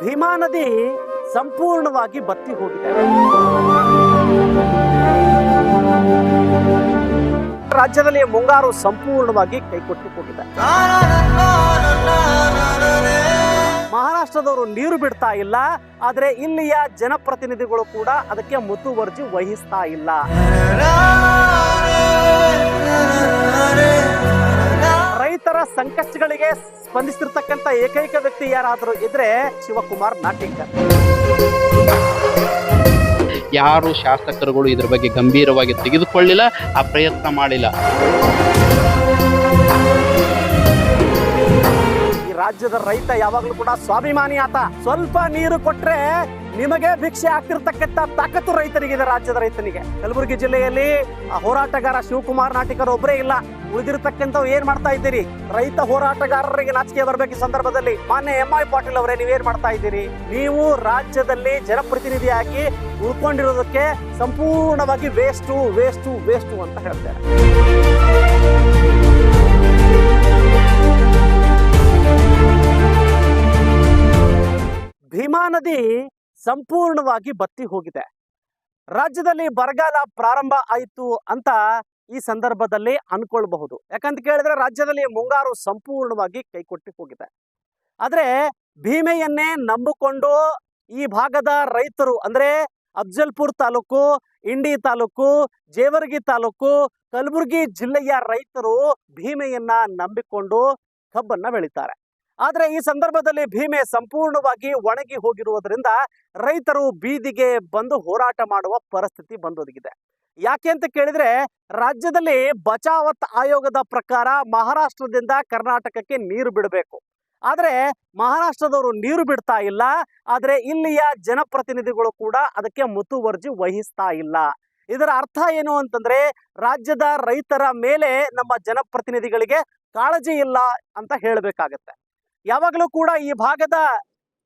ಭೀಮಾ ನದಿ ಸಂಪೂರ್ಣವಾಗಿ ಬತ್ತಿ ಹೋಗಿದೆ. ರಾಜ್ಯದಲ್ಲಿ ಮುಂಗಾರು ಸಂಪೂರ್ಣವಾಗಿ ಕೈಕೊಟ್ಟು ಹೋಗಿದೆ. ಮಹಾರಾಷ್ಟ್ರದವರು ನೀರು ಬಿಡ್ತಾ ಇಲ್ಲ, ಆದ್ರೆ ಇಲ್ಲಿಯ ಜನಪ್ರತಿನಿಧಿಗಳು ಕೂಡ ಅದಕ್ಕೆ ಮುತುವರ್ಜಿ ವಹಿಸ್ತಾ ಇಲ್ಲ. ರೈತರ ಸಂಕಷ್ಟಗಳಿಗೆ ಸ್ಪಂದಿಸಿರ್ತಕ್ಕಂಥ ಏಕೈಕ ವ್ಯಕ್ತಿ ಯಾರಾದರೂ ಇದ್ರೆ ಶಿವಕುಮಾರ್ ನಾಟಿಕರ್. ಯಾರು ಶಾಸಕರುಗಳು ಇದ್ರ ಬಗ್ಗೆ ಗಂಭೀರವಾಗಿ ತೆಗೆದುಕೊಳ್ಳಿಲ್ಲ, ಆ ಪ್ರಯತ್ನ ಮಾಡಿಲ್ಲ. ಈ ರಾಜ್ಯದ ರೈತ ಯಾವಾಗಲೂ ಕೂಡ ಸ್ವಾಭಿಮಾನಿ ಆತ. ಸ್ವಲ್ಪ ನೀರು ಕೊಟ್ರೆ ನಿಮಗೆ ಭಿಕ್ಷೆ ಆಗ್ತಿರ್ತಕ್ಕಂಥ ತಾಕತ್ತು ರೈತನಿಗಿದೆ, ರಾಜ್ಯದ ರೈತನಿಗೆ. ಕಲಬುರಗಿ ಜಿಲ್ಲೆಯಲ್ಲಿ ಹೋರಾಟಗಾರ ಶಿವಕುಮಾರ್ ನಾಟಿಕರ್ ಒಬ್ಬರೇ ಇಲ್ಲ, ಉಳಿದಿರತಕ್ಕಂಥವು ಏನ್ ಮಾಡ್ತಾ ಇದ್ದೀರಿ? ರೈತ ಹೋರಾಟಗಾರರಿಗೆ ನಾಚಿಕೆ ಬರ್ಬೇಕು ಈ ಸಂದರ್ಭದಲ್ಲಿ. ಮಾನ್ಯ MI ಪಾಟೀಲ್ ಅವರೇ, ನೀವೇನ್ ಮಾಡ್ತಾ ಇದ್ದೀರಿ? ನೀವು ರಾಜ್ಯದಲ್ಲಿ ಜನಪ್ರತಿನಿಧಿಯಾಗಿ ಉಳ್ಕೊಂಡಿರೋದಕ್ಕೆ ಸಂಪೂರ್ಣವಾಗಿ ವೇಸ್ಟು ವೇಸ್ಟು ವೇಸ್ಟು ಅಂತ ಹೇಳ್ತಾರೆ. ಭೀಮಾ ನದಿ ಸಂಪೂರ್ಣವಾಗಿ ಬತ್ತಿ ಹೋಗಿದೆ. ರಾಜ್ಯದಲ್ಲಿ ಬರಗಾಲ ಪ್ರಾರಂಭ ಆಯಿತು ಅಂತ ಈ ಸಂದರ್ಭದಲ್ಲಿ ಅನ್ಕೊಳ್ಬಹುದು. ಯಾಕಂತ ಕೇಳಿದ್ರೆ ರಾಜ್ಯದಲ್ಲಿ ಮುಂಗಾರು ಸಂಪೂರ್ಣವಾಗಿ ಕೈಕೊಟ್ಟಿ ಹೋಗಿದೆ. ಆದ್ರೆ ಭೀಮೆಯನ್ನೇ ನಂಬಿಕೊಂಡು ಈ ಭಾಗದ ರೈತರು, ಅಂದ್ರೆ ಅಫ್ಜಲ್ಪುರ್ ತಾಲೂಕು, ಇಂಡಿ ತಾಲೂಕು, ಜೇವರ್ಗಿ ತಾಲೂಕು, ಕಲಬುರಗಿ ಜಿಲ್ಲೆಯ ರೈತರು ಭೀಮೆಯನ್ನ ನಂಬಿಕೊಂಡು ಕಬ್ಬನ್ನ ಬೆಳೀತಾರೆ. ಆದ್ರೆ ಈ ಸಂದರ್ಭದಲ್ಲಿ ಭೀಮೆ ಸಂಪೂರ್ಣವಾಗಿ ಒಣಗಿ ಹೋಗಿರುವುದರಿಂದ ರೈತರು ಬೀದಿಗೆ ಬಂದು ಹೋರಾಟ ಮಾಡುವ ಪರಿಸ್ಥಿತಿ ಬಂದೊದಗಿದೆ. ಯಾಕೆ ಅಂತ ಕೇಳಿದ್ರೆ, ರಾಜ್ಯದಲ್ಲಿ ಬಚಾವತ್ ಆಯೋಗದ ಪ್ರಕಾರ ಮಹಾರಾಷ್ಟ್ರದಿಂದ ಕರ್ನಾಟಕಕ್ಕೆ ನೀರು ಬಿಡಬೇಕು. ಆದ್ರೆ ಮಹಾರಾಷ್ಟ್ರದವರು ನೀರು ಬಿಡ್ತಾ ಇಲ್ಲ, ಆದ್ರೆ ಇಲ್ಲಿಯ ಜನಪ್ರತಿನಿಧಿಗಳು ಕೂಡ ಅದಕ್ಕೆ ಮುತುವರ್ಜಿ ವಹಿಸ್ತಾ ಇಲ್ಲ. ಇದರ ಅರ್ಥ ಏನು ಅಂತಂದ್ರೆ, ರಾಜ್ಯದ ರೈತರ ಮೇಲೆ ನಮ್ಮ ಜನಪ್ರತಿನಿಧಿಗಳಿಗೆ ಕಾಳಜಿ ಇಲ್ಲ ಅಂತ ಹೇಳಬೇಕಾಗತ್ತೆ. ಯಾವಾಗಲೂ ಕೂಡ ಈ ಭಾಗದ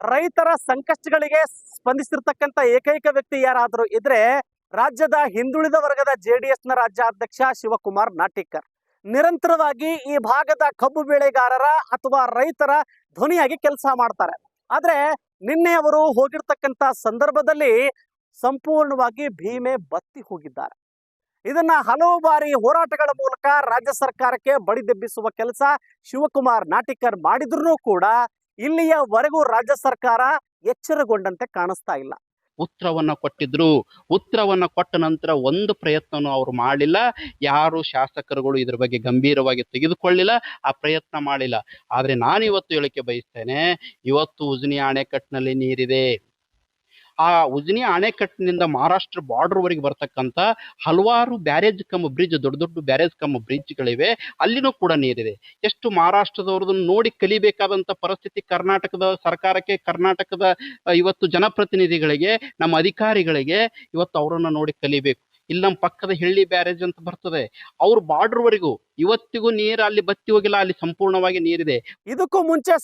ರೈತರ ಸಂಕಷ್ಟಗಳಿಗೆ ಸ್ಪಂದಿಸಿರ್ತಕ್ಕಂಥ ಏಕೈಕ ವ್ಯಕ್ತಿ ಯಾರಾದರೂ ಇದ್ರೆ ರಾಜ್ಯದ ಹಿಂದುಳಿದ ವರ್ಗದ JDSನ ರಾಜ್ಯಾಧ್ಯಕ್ಷ ಶಿವಕುಮಾರ್ ನಾಟಿಕರ್. ನಿರಂತರವಾಗಿ ಈ ಭಾಗದ ಕಬ್ಬು ಬೆಳೆಗಾರರ ಅಥವಾ ರೈತರ ಧ್ವನಿಯಾಗಿ ಕೆಲಸ ಮಾಡ್ತಾರೆ. ಆದ್ರೆ ನಿನ್ನೆ ಅವರು ಹೋಗಿರ್ತಕ್ಕಂಥ ಸಂದರ್ಭದಲ್ಲಿ ಸಂಪೂರ್ಣವಾಗಿ ಭೀಮೆ ಬತ್ತಿ ಹೋಗಿದ್ದಾರೆ. ಇದನ್ನ ಹಲವು ಬಾರಿ ಹೋರಾಟಗಳ ಮೂಲಕ ರಾಜ್ಯ ಸರ್ಕಾರಕ್ಕೆ ಬಡಿದೆಬ್ಬಿಸುವ ಕೆಲಸ ಶಿವಕುಮಾರ್ ನಾಟಿಕರ್ ಮಾಡಿದ್ರು ಕೂಡ ಇಲ್ಲಿಯವರೆಗೂ ರಾಜ್ಯ ಸರ್ಕಾರ ಎಚ್ಚರಗೊಂಡಂತೆ ಕಾಣಿಸ್ತಾ ಇಲ್ಲ. ಉತ್ತರವನ್ನ ಕೊಟ್ಟಿದ್ರು, ಉತ್ತರವನ್ನ ಕೊಟ್ಟ ನಂತರ ಒಂದು ಪ್ರಯತ್ನನೂ ಅವರು ಮಾಡಲಿಲ್ಲ. ಯಾರು ಶಾಸಕರುಗಳು ಇದ್ರ ಬಗ್ಗೆ ಗಂಭೀರವಾಗಿ ತೆಗೆದುಕೊಳ್ಳಿಲ್ಲ, ಆ ಪ್ರಯತ್ನ ಮಾಡಿಲ್ಲ. ಆದ್ರೆ ನಾನು ಇವತ್ತು ಹೇಳಕ್ಕೆ ಬಯಸ್ತೇನೆ, ಇವತ್ತು ಉಜ್ನಿ ಅಣೆಕಟ್ಟಿನಲ್ಲಿ ನೀರಿದೆ. ಆ ಉಜ್ನಿ ಅಣೆಕಟ್ಟಿನಿಂದ ಮಹಾರಾಷ್ಟ್ರ ಬಾರ್ಡರ್ವರೆಗೆ ಬರ್ತಕ್ಕಂಥ ಹಲವಾರು ಬ್ಯಾರೇಜ್ ಕಮ್ ಬ್ರಿಡ್ಜ್, ದೊಡ್ಡ ದೊಡ್ಡ ಬ್ಯಾರೇಜ್ ಕಮ್ ಬ್ರಿಡ್ಜ್ಗಳಿವೆ, ಅಲ್ಲಿನೂ ಕೂಡ ನೀರಿದೆ. ಎಷ್ಟು ಮಹಾರಾಷ್ಟ್ರದವ್ರದನ್ನು ನೋಡಿ ಕಲಿಬೇಕಾದಂಥ ಪರಿಸ್ಥಿತಿ ಕರ್ನಾಟಕದ ಸರ್ಕಾರಕ್ಕೆ, ಕರ್ನಾಟಕದ ಇವತ್ತು ಜನಪ್ರತಿನಿಧಿಗಳಿಗೆ, ನಮ್ಮ ಅಧಿಕಾರಿಗಳಿಗೆ ಇವತ್ತು ಅವರನ್ನು ನೋಡಿ ಕಲಿಬೇಕು. ಇಲ್ಲಿ ನಮ್ಮ ಪಕ್ಕದ ಹೆಳ್ಳಿ ಬ್ಯಾರೇಜ್ ಅಂತ ಬರ್ತದೆ, ಅವ್ರ ಬಾರ್ಡರ್ವರೆಗೂ ಇವತ್ತಿಗೂ ನೀರು ಅಲ್ಲಿ ಬತ್ತಿ ಹೋಗಿಲ್ಲ, ಅಲ್ಲಿ ಸಂಪೂರ್ಣವಾಗಿ ನೀರಿದೆ. ಇದಕ್ಕೂ ಮುಂಚೆ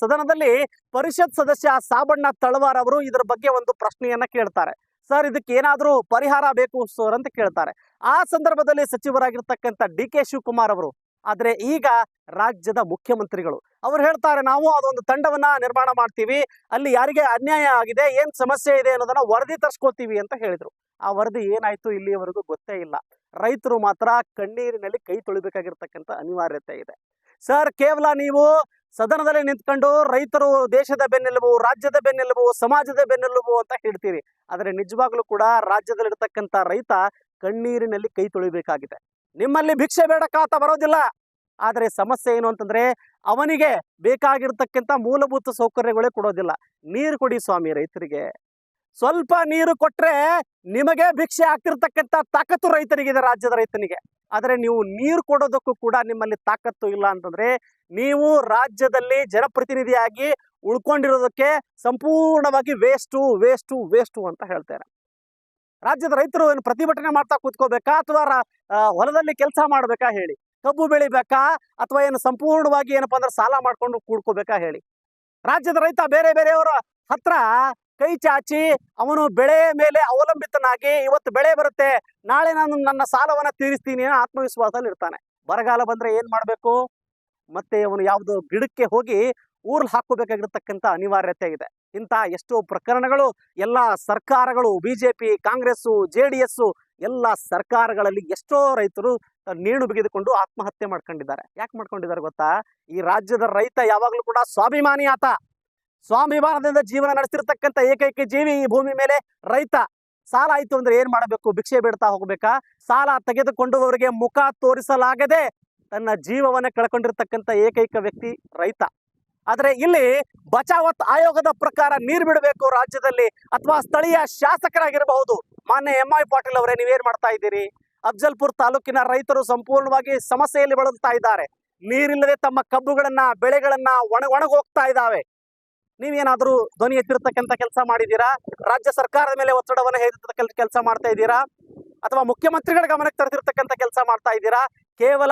ಸದನದಲ್ಲಿ ಪರಿಷತ್ ಸದಸ್ಯ ಸಾಬಣ್ಣ ತಳವಾರ್ ಅವರು ಇದರ ಬಗ್ಗೆ ಒಂದು ಪ್ರಶ್ನೆಯನ್ನ ಕೇಳ್ತಾರೆ. ಸರ್, ಇದಕ್ಕೆ ಏನಾದ್ರೂ ಪರಿಹಾರ ಬೇಕು ಸರ್ ಅಂತ ಕೇಳ್ತಾರೆ. ಆ ಸಂದರ್ಭದಲ್ಲಿ ಸಚಿವರಾಗಿರ್ತಕ್ಕಂಥ DK ಶಿವಕುಮಾರ್ ಅವರು, ಆದ್ರೆ ಈಗ ರಾಜ್ಯದ ಮುಖ್ಯಮಂತ್ರಿಗಳು ಅವರು ಹೇಳ್ತಾರೆ, ನಾವು ಅದೊಂದು ತಂಡವನ್ನ ನಿರ್ಮಾಣ ಮಾಡ್ತೀವಿ, ಅಲ್ಲಿ ಯಾರಿಗೆ ಅನ್ಯಾಯ ಆಗಿದೆ, ಏನ್ ಸಮಸ್ಯೆ ಇದೆ ಅನ್ನೋದನ್ನ ವರದಿ ತರಿಸ್ಕೋತೀವಿ ಅಂತ ಹೇಳಿದ್ರು. ಆ ವರದಿ ಏನಾಯ್ತು ಇಲ್ಲಿಯವರೆಗೂ ಗೊತ್ತೇ ಇಲ್ಲ. ರೈತರು ಮಾತ್ರ ಕಣ್ಣೀರಿನಲ್ಲಿ ಕೈ ತೊಳಿಬೇಕಾಗಿರ್ತಕ್ಕಂಥ ಅನಿವಾರ್ಯತೆ ಇದೆ. ಸರ್, ಕೇವಲ ನೀವು ಸದನದಲ್ಲಿ ನಿಂತ್ಕೊಂಡು ರೈತರು ದೇಶದ ಬೆನ್ನೆಲುಬು, ರಾಜ್ಯದ ಬೆನ್ನೆಲುಬು, ಸಮಾಜದ ಬೆನ್ನೆಲುಬು ಅಂತ ಹೇಳ್ತೀರಿ. ಆದ್ರೆ ನಿಜವಾಗ್ಲೂ ಕೂಡ ರಾಜ್ಯದಲ್ಲಿರ್ತಕ್ಕಂಥ ರೈತ ಕಣ್ಣೀರಿನಲ್ಲಿ ಕೈ ತೊಳಿಬೇಕಾಗಿದೆ. ನಿಮ್ಮಲ್ಲಿ ಭಿಕ್ಷೆ ಬೇಡಕ್ಕಾತ ಬರೋದಿಲ್ಲ. ಆದ್ರೆ ಸಮಸ್ಯೆ ಏನು ಅಂತಂದ್ರೆ, ಅವನಿಗೆ ಬೇಕಾಗಿರ್ತಕ್ಕಂಥ ಮೂಲಭೂತ ಸೌಕರ್ಯಗಳೇ ಕೊಡೋದಿಲ್ಲ. ನೀರು ಕೊಡಿ ಸ್ವಾಮಿ ರೈತರಿಗೆ. ಸ್ವಲ್ಪ ನೀರು ಕೊಟ್ರೆ ನಿಮಗೆ ಭಿಕ್ಷೆ ಆಗ್ತಿರ್ತಕ್ಕಂಥ ತಾಕತ್ತು ರೈತನಿಗಿದೆ, ರಾಜ್ಯದ ರೈತನಿಗೆ. ಆದ್ರೆ ನೀವು ನೀರು ಕೊಡೋದಕ್ಕೂ ಕೂಡ ನಿಮ್ಮಲ್ಲಿ ತಾಕತ್ತು ಇಲ್ಲ ಅಂತಂದ್ರೆ, ನೀವು ರಾಜ್ಯದಲ್ಲಿ ಜನಪ್ರತಿನಿಧಿಯಾಗಿ ಉಳ್ಕೊಂಡಿರೋದಕ್ಕೆ ಸಂಪೂರ್ಣವಾಗಿ ವೇಸ್ಟು ವೇಸ್ಟು ವೇಸ್ಟು ಅಂತ ಹೇಳ್ತಾರೆ. ರಾಜ್ಯದ ರೈತರು ಏನು ಪ್ರತಿಭಟನೆ ಮಾಡ್ತಾ ಕೂತ್ಕೋಬೇಕಾ, ಅಥವಾ ಹೊಲದಲ್ಲಿ ಕೆಲಸ ಮಾಡ್ಬೇಕಾ ಹೇಳಿ? ಕಬ್ಬು ಬೆಳಿಬೇಕಾ, ಅಥವಾ ಏನು ಸಂಪೂರ್ಣವಾಗಿ ಏನಪ್ಪಾ ಅಂದ್ರೆ ಸಾಲ ಮಾಡ್ಕೊಂಡು ಕೂಡ್ಕೋಬೇಕಾ ಹೇಳಿ? ರಾಜ್ಯದ ರೈತ ಬೇರೆ ಬೇರೆಯವರ ಹತ್ರ ಕೈ ಚಾಚಿ ಅವನು ಬೆಳೆ ಮೇಲೆ ಅವಲಂಬಿತನಾಗಿ, ಇವತ್ತು ಬೆಳೆ ಬರುತ್ತೆ, ನಾಳೆ ನಾನು ನನ್ನ ಸಾಲವನ್ನ ತೀರಿಸ್ತೀನಿ ಅನ್ನೋ ಆತ್ಮವಿಶ್ವಾಸದಲ್ಲಿ ಇರ್ತಾನೆ. ಬರಗಾಲ ಬಂದ್ರೆ ಏನ್ ಮಾಡ್ಬೇಕು? ಮತ್ತೆ ಅವನು ಯಾವ್ದೋ ಗಿಡಕ್ಕೆ ಹೋಗಿ ಊರ್ಲ್ ಹಾಕೋಬೇಕಾಗಿರ್ತಕ್ಕಂಥ ಅನಿವಾರ್ಯತೆ ಇದೆ. ಇಂಥ ಎಷ್ಟೋ ಪ್ರಕರಣಗಳು ಎಲ್ಲ ಸರ್ಕಾರಗಳು ಬಿಜೆಪಿ, ಕಾಂಗ್ರೆಸ್ಸು, JDS ಎಲ್ಲ ಸರ್ಕಾರಗಳಲ್ಲಿ ಎಷ್ಟೋ ರೈತರು ನೇಣು ಬಿಗಿದುಕೊಂಡು ಆತ್ಮಹತ್ಯೆ ಮಾಡ್ಕೊಂಡಿದ್ದಾರೆ. ಯಾಕೆ ಮಾಡ್ಕೊಂಡಿದ್ದಾರೆ ಗೊತ್ತಾ? ಈ ರಾಜ್ಯದ ರೈತ ಯಾವಾಗಲೂ ಕೂಡ ಸ್ವಾಭಿಮಾನಿ ಆತ. ಸ್ವಾಭಿಮಾನದಿಂದ ಜೀವನ ನಡೆಸಿರ್ತಕ್ಕಂಥ ಏಕೈಕ ಜೀವಿ ಈ ಭೂಮಿ ಮೇಲೆ ರೈತ. ಸಾಲ ಆಯ್ತು ಅಂದ್ರೆ ಏನ್ ಮಾಡಬೇಕು? ಭಿಕ್ಷೆ ಬೇಡ್ತಾ ಹೋಗ್ಬೇಕಾ? ಸಾಲ ತೆಗೆದುಕೊಂಡವರಿಗೆ ಮುಖ ತೋರಿಸಲಾಗದೆ ತನ್ನ ಜೀವವನ್ನ ಕಳ್ಕೊಂಡಿರ್ತಕ್ಕಂಥ ಏಕೈಕ ವ್ಯಕ್ತಿ ರೈತ. ಆದ್ರೆ ಇಲ್ಲಿ ಬಚಾವತ್ ಆಯೋಗದ ಪ್ರಕಾರ ನೀರು ಬಿಡಬೇಕು ರಾಜ್ಯದಲ್ಲಿ, ಅಥವಾ ಸ್ಥಳೀಯ ಶಾಸಕರಾಗಿರಬಹುದು. ಮಾನ್ಯ MI ಪಾಟೀಲ್ ಅವರೇ, ನೀವೇನ್ ಮಾಡ್ತಾ ಇದ್ದೀರಿ? ಅಫ್ಜಲ್ಪುರ್ ತಾಲೂಕಿನ ರೈತರು ಸಂಪೂರ್ಣವಾಗಿ ಸಮಸ್ಯೆಯಲ್ಲಿ ಬಳಲ್ತಾ ಇದ್ದಾರೆ. ನೀರಿಲ್ಲದೆ ತಮ್ಮ ಕಬ್ಬುಗಳನ್ನ, ಬೆಳೆಗಳನ್ನ ಒಣಗ ಹೋಗ್ತಾ ಇದ್ದಾವೆ. ನೀವೇನಾದ್ರೂ ಧ್ವನಿ ಎತ್ತಿರ್ತಕ್ಕಂಥ ಕೆಲಸ ಮಾಡಿದ್ದೀರಾ? ರಾಜ್ಯ ಸರ್ಕಾರದ ಮೇಲೆ ಒತ್ತಡವನ್ನು ಹೇರಿರ್ತಕ್ಕಂಥ ಕೆಲಸ ಮಾಡ್ತಾ ಇದ್ದೀರಾ? ಅಥವಾ ಮುಖ್ಯಮಂತ್ರಿಗಳ ಗಮನಕ್ಕೆ ತರ್ತಿರ್ತಕ್ಕಂಥ ಕೆಲಸ ಮಾಡ್ತಾ ಇದ್ದೀರಾ? ಕೇವಲ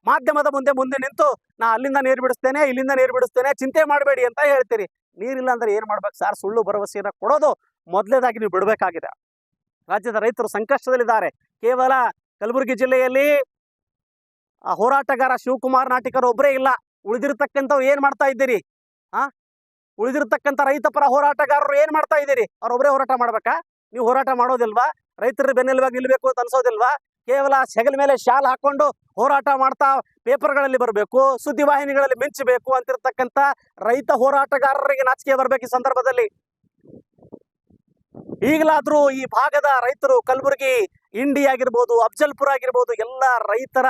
ಮಾಧ್ಯಮದ ಮುಂದೆ ನಿಂತು ನಾ ಅಲ್ಲಿಂದ ನೀರು ಬಿಡಿಸ್ತೇನೆ, ಇಲ್ಲಿಂದ ನೀರು ಬಿಡಿಸ್ತೇನೆ, ಚಿಂತೆ ಮಾಡಬೇಡಿ ಅಂತ ಹೇಳ್ತೀರಿ. ನೀರಿಲ್ಲ ಅಂದ್ರೆ ಏನ್ ಮಾಡ್ಬೇಕು ಸರ್? ಸುಳ್ಳು ಭರವಸೆಯನ್ನ ಕೊಡೋದು ಮೊದಲೇದಾಗಿ ನೀವು ಬಿಡಬೇಕಾಗಿದೆ. ರಾಜ್ಯದ ರೈತರು ಸಂಕಷ್ಟದಲ್ಲಿದ್ದಾರೆ. ಕೇವಲ ಕಲಬುರಗಿ ಜಿಲ್ಲೆಯಲ್ಲಿ ಹೋರಾಟಗಾರ ಶಿವಕುಮಾರ್ ನಾಟಿಕರ್ ಒಬ್ಬರೇ ಇಲ್ಲ. ಉಳಿದಿರ್ತಕ್ಕಂಥವ್ರು ಏನ್ ಮಾಡ್ತಾ ಇದ್ದೀರಿ? ಉಳಿದಿರ್ತಕ್ಕಂಥ ರೈತ ಪರ ಹೋರಾಟಗಾರರು ಏನ್ ಮಾಡ್ತಾ ಇದ್ದೀರಿ? ಅವ್ರೊಬ್ಬರೇ ಹೋರಾಟ ಮಾಡ್ಬೇಕಾ? ನೀವು ಹೋರಾಟ ಮಾಡೋದಿಲ್ವಾ? ರೈತರ ಬೆನ್ನೆಲುಬಾಗಿ ನಿಲ್ಬೇಕು ಅಂತ ಅನ್ಸೋದಿಲ್ವಾ? ಕೇವಲ ಹೆಗಲ ಮೇಲೆ ಶಾಲ್ ಹಾಕೊಂಡು ಹೋರಾಟ ಮಾಡ್ತಾ ಪೇಪರ್ಗಳಲ್ಲಿ ಬರಬೇಕು, ಸುದ್ದಿವಾಹಿನಿಗಳಲ್ಲಿ ಮಿಂಚಬೇಕು ಅಂತಿರ್ತಕ್ಕಂಥ ರೈತ ಹೋರಾಟಗಾರರಿಗೆ ನಾಚಿಕೆ ಬರ್ಬೇಕು ಈ ಸಂದರ್ಭದಲ್ಲಿ. ಈಗಲಾದ್ರೂ ಈ ಭಾಗದ ರೈತರು, ಕಲಬುರಗಿ, ಇಂಡಿ ಆಗಿರ್ಬೋದು, ಅಫ್ಜಲ್ಪುರ ಆಗಿರ್ಬೋದು, ಎಲ್ಲ ರೈತರ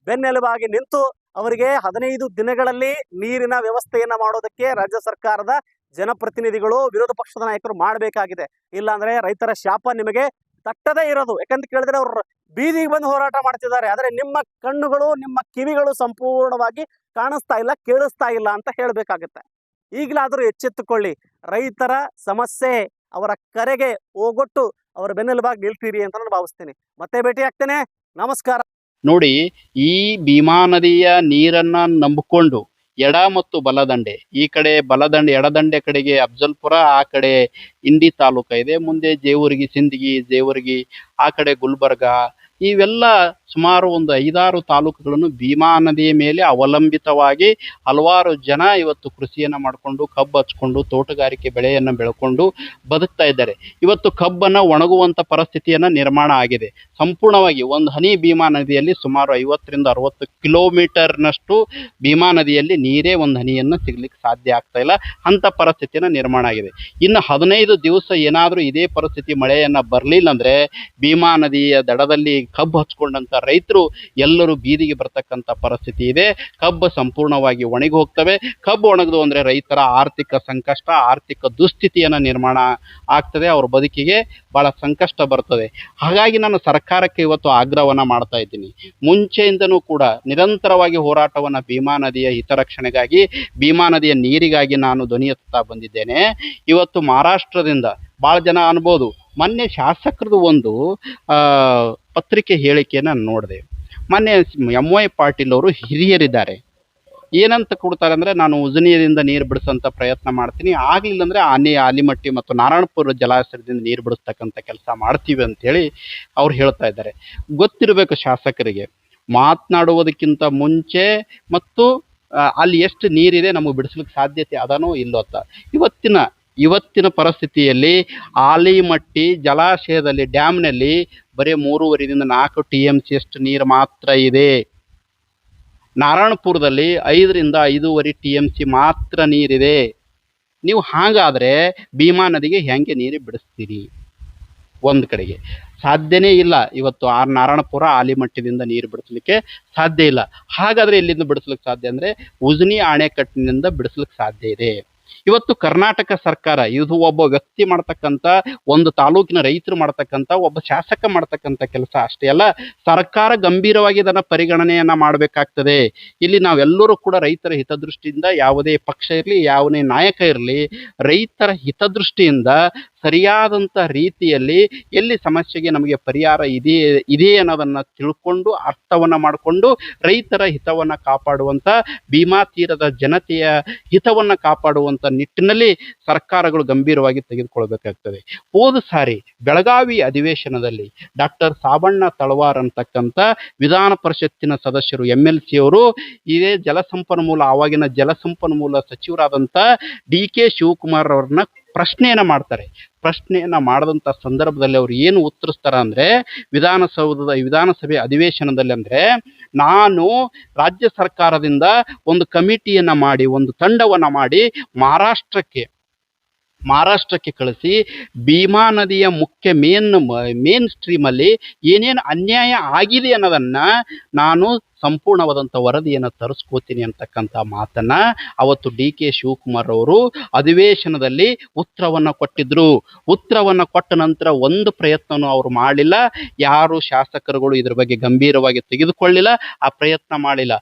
ಬೆನ್ನೆಲುಬಾಗಿ ನಿಂತು ಅವರಿಗೆ 15 ದಿನಗಳಲ್ಲಿ ನೀರಿನ ವ್ಯವಸ್ಥೆಯನ್ನ ಮಾಡೋದಕ್ಕೆ ರಾಜ್ಯ ಸರ್ಕಾರದ ಜನಪ್ರತಿನಿಧಿಗಳು, ವಿರೋಧ ಪಕ್ಷದ ನಾಯಕರು ಮಾಡಬೇಕಾಗಿದೆ. ಇಲ್ಲಾಂದ್ರೆ ರೈತರ ಶಾಪ ನಿಮಗೆ ತಟ್ಟದೇ ಇರೋದು. ಯಾಕಂತ ಕೇಳಿದ್ರೆ ಅವ್ರು ಬೀದಿಗೆ ಬಂದು ಹೋರಾಟ ಮಾಡ್ತಿದ್ದಾರೆ, ಆದ್ರೆ ನಿಮ್ಮ ಕಣ್ಣುಗಳು, ನಿಮ್ಮ ಕಿವಿಗಳು ಸಂಪೂರ್ಣವಾಗಿ ಕಾಣಿಸ್ತಾ ಇಲ್ಲ, ಕೇಳಿಸ್ತಾ ಇಲ್ಲ ಅಂತ ಹೇಳ್ಬೇಕಾಗತ್ತೆ. ಈಗಲಾದ್ರೂ ಎಚ್ಚೆತ್ತುಕೊಳ್ಳಿ. ರೈತರ ಸಮಸ್ಯೆ, ಅವರ ಕರೆಗೆ ಹೋಗೊಟ್ಟು ಅವರ ಬೆನ್ನೆಲುಬಾಗಿ ನಿಲ್ತೀರಿ ಅಂತ ನಾನು ಭಾವಿಸ್ತೀನಿ. ಮತ್ತೆ ಭೇಟಿ ಆಗ್ತೇನೆ. ನಮಸ್ಕಾರ. ನೋಡಿ, ಈ ಭೀಮಾ ನದಿಯ ನೀರನ್ನ ನಂಬಿಕೊಂಡು ಎಡ ಮತ್ತು ಬಲದಂಡೆ, ಈ ಕಡೆ ಬಲದಂಡೆ, ಎಡದಂಡೆ ಕಡೆಗೆ ಅಫ್ಜಲ್ಪುರ, ಆ ಕಡೆ ಇಂಡಿ ತಾಲೂಕ ಇದೆ, ಮುಂದೆ ಜೇವರ್ಗಿ, ಸಿಂದಗಿ, ಜೇವರ್ಗಿ, ಆ ಕಡೆ ಗುಲ್ಬರ್ಗ, ಇವೆಲ್ಲ ಸುಮಾರು ಒಂದು 5-6 ತಾಲೂಕುಗಳನ್ನು ಭೀಮಾ ನದಿಯ ಮೇಲೆ ಅವಲಂಬಿತವಾಗಿ ಹಲವಾರು ಜನ ಇವತ್ತು ಕೃಷಿಯನ್ನು ಮಾಡಿಕೊಂಡು, ಕಬ್ಬು ಹಚ್ಕೊಂಡು, ತೋಟಗಾರಿಕೆ ಬೆಳೆಯನ್ನು ಬೆಳ್ಕೊಂಡು ಬದುಕ್ತಾ ಇದ್ದಾರೆ. ಇವತ್ತು ಕಬ್ಬನ್ನು ಒಣಗುವಂಥ ಪರಿಸ್ಥಿತಿಯನ್ನು ನಿರ್ಮಾಣ ಆಗಿದೆ ಸಂಪೂರ್ಣವಾಗಿ. ಒಂದು ಹನಿ ಭೀಮಾ ನದಿಯಲ್ಲಿ ಸುಮಾರು 50ರಿಂದ 60 ಕಿಲೋಮೀಟರ್ನಷ್ಟು ಭೀಮಾ ನದಿಯಲ್ಲಿ ನೀರೇ ಒಂದು ಹನಿಯನ್ನು ಸಿಗ್ಲಿಕ್ಕೆ ಸಾಧ್ಯ ಆಗ್ತಾ ಇಲ್ಲ. ಅಂಥ ಪರಿಸ್ಥಿತಿಯನ್ನು ನಿರ್ಮಾಣ ಆಗಿದೆ. ಇನ್ನು 15 ದಿವಸ ಏನಾದರೂ ಇದೇ ಪರಿಸ್ಥಿತಿ ಮಳೆಯನ್ನು ಬರಲಿಲ್ಲ ಅಂದರೆ ಭೀಮಾ ನದಿಯ ದಡದಲ್ಲಿ ಕಬ್ಬು ಹಚ್ಕೊಂಡಂಥ ರೈತರು ಎಲ್ಲರೂ ಬೀದಿಗೆ ಬರ್ತಕ್ಕಂಥ ಪರಿಸ್ಥಿತಿ ಇದೆ. ಕಬ್ಬು ಸಂಪೂರ್ಣವಾಗಿ ಒಣಗಿ ಹೋಗ್ತವೆ. ಕಬ್ಬು ಒಣಗದು ಅಂದರೆ ರೈತರ ಆರ್ಥಿಕ ಸಂಕಷ್ಟ, ಆರ್ಥಿಕ ದುಸ್ಥಿತಿಯನ್ನು ನಿರ್ಮಾಣ ಆಗ್ತದೆ. ಅವ್ರ ಬದುಕಿಗೆ ಭಾಳ ಸಂಕಷ್ಟ ಬರ್ತದೆ. ಹಾಗಾಗಿ ನಾನು ಸರ್ಕಾರಕ್ಕೆ ಇವತ್ತು ಆಗ್ರಹವನ್ನು ಮಾಡ್ತಾ ಇದ್ದೀನಿ. ಮುಂಚೆಯಿಂದನೂ ಕೂಡ ನಿರಂತರವಾಗಿ ಹೋರಾಟವನ್ನು ಭೀಮಾ ನದಿಯ ಹಿತರಕ್ಷಣೆಗಾಗಿ, ಭೀಮಾ ನದಿಯ ನೀರಿಗಾಗಿ ನಾನು ಧ್ವನಿ ಎತ್ತುತ್ತಾ ಬಂದಿದ್ದೇನೆ. ಇವತ್ತು ಮಹಾರಾಷ್ಟ್ರದಿಂದ ಭಾಳ ಜನ ಅನ್ಬೋದು, ಮೊನ್ನೆ ಶಾಸಕರದು ಒಂದು ಪತ್ರಿಕೆ ಹೇಳಿಕೆಯನ್ನು ನಾನು ನೋಡಿದೆ. ಮೊನ್ನೆ MY ಪಾಟೀಲ್ ಅವರು ಹಿರಿಯರಿದ್ದಾರೆ, ಏನಂತ ಕೊಡ್ತಾರೆ ಅಂದರೆ, ನಾನು ಉಜನಿಯಿಂದ ನೀರು ಬಿಡಿಸೋಂಥ ಪ್ರಯತ್ನ ಮಾಡ್ತೀನಿ, ಆಗಲಿಲ್ಲ ಅಂದರೆ ಆಲಿಮಟ್ಟಿ ಮತ್ತು ನಾರಾಯಣಪುರ ಜಲಾಶಯದಿಂದ ನೀರು ಬಿಡಿಸ್ತಕ್ಕಂಥ ಕೆಲಸ ಮಾಡ್ತೀವಿ ಅಂಥೇಳಿ ಅವ್ರು ಹೇಳ್ತಾ ಇದ್ದಾರೆ. ಗೊತ್ತಿರಬೇಕು ಶಾಸಕರಿಗೆ, ಮಾತನಾಡುವುದಕ್ಕಿಂತ ಮುಂಚೆ ಮತ್ತು ಅಲ್ಲಿ ಎಷ್ಟು ನೀರಿದೆ ನಮಗೆ ಬಿಡಿಸ್ಲಿಕ್ಕೆ ಸಾಧ್ಯತೆ ಅದನೋ ಇಲ್ಲೋ ಅಂತ. ಇವತ್ತಿನ ಪರಿಸ್ಥಿತಿಯಲ್ಲಿ ಆಲಿಮಟ್ಟಿ ಜಲಾಶಯದಲ್ಲಿ, ಡ್ಯಾಮ್ನಲ್ಲಿ ಬರೀ 3.5ರಿಂದ 4 TMC ಅಷ್ಟು ನೀರು ಮಾತ್ರ ಇದೆ. ನಾರಾಯಣಪುರದಲ್ಲಿ 5ರಿಂದ 5.5 TMC ಮಾತ್ರ ನೀರಿದೆ. ನೀವು ಹಾಗಾದರೆ ಭೀಮಾ ನದಿಗೆ ಹೆಂಗೆ ನೀರು ಬಿಡಿಸ್ತೀರಿ? ಒಂದು ಕಡೆಗೆ ಸಾಧ್ಯನೇ ಇಲ್ಲ. ಇವತ್ತು ನಾರಾಯಣಪುರ, ಆಲಿಮಟ್ಟಿದಿಂದ ನೀರು ಬಿಡಿಸ್ಲಿಕ್ಕೆ ಸಾಧ್ಯ ಇಲ್ಲ. ಹಾಗಾದರೆ ಎಲ್ಲಿಂದ ಬಿಡಿಸ್ಲಿಕ್ಕೆ ಸಾಧ್ಯ ಅಂದರೆ ಉಜನಿ ಅಣೆಕಟ್ಟಿನಿಂದ ಬಿಡಿಸ್ಲಿಕ್ಕೆ ಸಾಧ್ಯ ಇದೆ. ಇವತ್ತು ಕರ್ನಾಟಕ ಸರ್ಕಾರ, ಇದು ಒಬ್ಬ ವ್ಯಕ್ತಿ ಮಾಡ್ತಕ್ಕಂಥ, ಒಂದು ತಾಲೂಕಿನ ರೈತರು ಮಾಡ್ತಕ್ಕಂಥ, ಒಬ್ಬ ಶಾಸಕ ಮಾಡ್ತಕ್ಕಂಥ ಕೆಲಸ ಅಷ್ಟೇ ಅಲ್ಲ, ಸರ್ಕಾರ ಗಂಭೀರವಾಗಿ ಇದನ್ನು ಪರಿಗಣನೆಯನ್ನು ಮಾಡಬೇಕಾಗ್ತದೆ. ಇಲ್ಲಿ ನಾವೆಲ್ಲರೂ ಕೂಡ ರೈತರ ಹಿತದೃಷ್ಟಿಯಿಂದ, ಯಾವುದೇ ಪಕ್ಷ ಇರಲಿ, ಯಾವುದೇ ನಾಯಕ ಇರಲಿ, ರೈತರ ಹಿತದೃಷ್ಟಿಯಿಂದ ಸರಿಯಾದಂಥ ರೀತಿಯಲ್ಲಿ ಎಲ್ಲಿ ಸಮಸ್ಯೆಗೆ ನಮಗೆ ಪರಿಹಾರ ಇದೆ ಅನ್ನೋದನ್ನು ತಿಳ್ಕೊಂಡು ಅರ್ಥವನ್ನು ಮಾಡಿಕೊಂಡು ರೈತರ ಹಿತವನ್ನು ಕಾಪಾಡುವಂಥ ಭೀಮಾ ತೀರದ ಜನತೆಯ ಹಿತವನ್ನು ಕಾಪಾಡುವಂಥ ನಿಟ್ಟಿನಲ್ಲಿ ಸರ್ಕಾರಗಳು ಗಂಭೀರವಾಗಿ ತೆಗೆದುಕೊಳ್ಬೇಕಾಗ್ತದೆ. ಹೋದ ಸಾರಿ ಬೆಳಗಾವಿ ಅಧಿವೇಶನದಲ್ಲಿ ಡಾಕ್ಟರ್ ಸಾಬಣ್ಣ ತಳವಾರ್ ಅಂತಕ್ಕಂಥ ವಿಧಾನ ಪರಿಷತ್ತಿನ ಸದಸ್ಯರು MLC ಅವರು ಇದೇ ಆವಾಗಿನ ಜಲಸಂಪನ್ಮೂಲ ಸಚಿವರಾದಂಥ DK ಶಿವಕುಮಾರ್ ಅವ್ರನ್ನ ಪ್ರಶ್ನೆಯನ್ನು ಮಾಡಿದಂಥ ಸಂದರ್ಭದಲ್ಲಿ ಅವ್ರು ಏನು ಉತ್ತರಿಸ್ತಾರ ಅಂದರೆ, ವಿಧಾನಸಭೆ ಅಧಿವೇಶನದಲ್ಲಿ ಅಂದರೆ, ನಾನು ರಾಜ್ಯ ಸರ್ಕಾರದಿಂದ ಒಂದು ಕಮಿಟಿಯನ್ನು ಮಾಡಿ ಒಂದು ತಂಡವನ್ನು ಮಾಡಿ ಮಹಾರಾಷ್ಟ್ರಕ್ಕೆ ಕಳಿಸಿ ಭೀಮಾ ನದಿಯ ಮುಖ್ಯ ಮೇನ್ ಸ್ಟ್ರೀಮಲ್ಲಿ ಏನೇನು ಅನ್ಯಾಯ ಆಗಿದೆ ಅನ್ನೋದನ್ನು ನಾನು ಸಂಪೂರ್ಣವಾದಂಥ ವರದಿಯನ್ನು ತರಿಸ್ಕೋತೀನಿ ಅಂತಕ್ಕಂಥ ಮಾತನ್ನು ಅವತ್ತು DK ಶಿವಕುಮಾರ್ ಅವರು ಅಧಿವೇಶನದಲ್ಲಿ ಉತ್ತರವನ್ನು ಕೊಟ್ಟಿದ್ದರು. ಉತ್ತರವನ್ನು ಕೊಟ್ಟ ನಂತರ ಒಂದು ಪ್ರಯತ್ನವೂ ಅವರು ಮಾಡಲಿಲ್ಲ. ಯಾರು ಶಾಸಕರುಗಳು ಇದ್ರ ಬಗ್ಗೆ ಗಂಭೀರವಾಗಿ ತೆಗೆದುಕೊಳ್ಳಿಲ್ಲ, ಆ ಪ್ರಯತ್ನ ಮಾಡಿಲ್ಲ.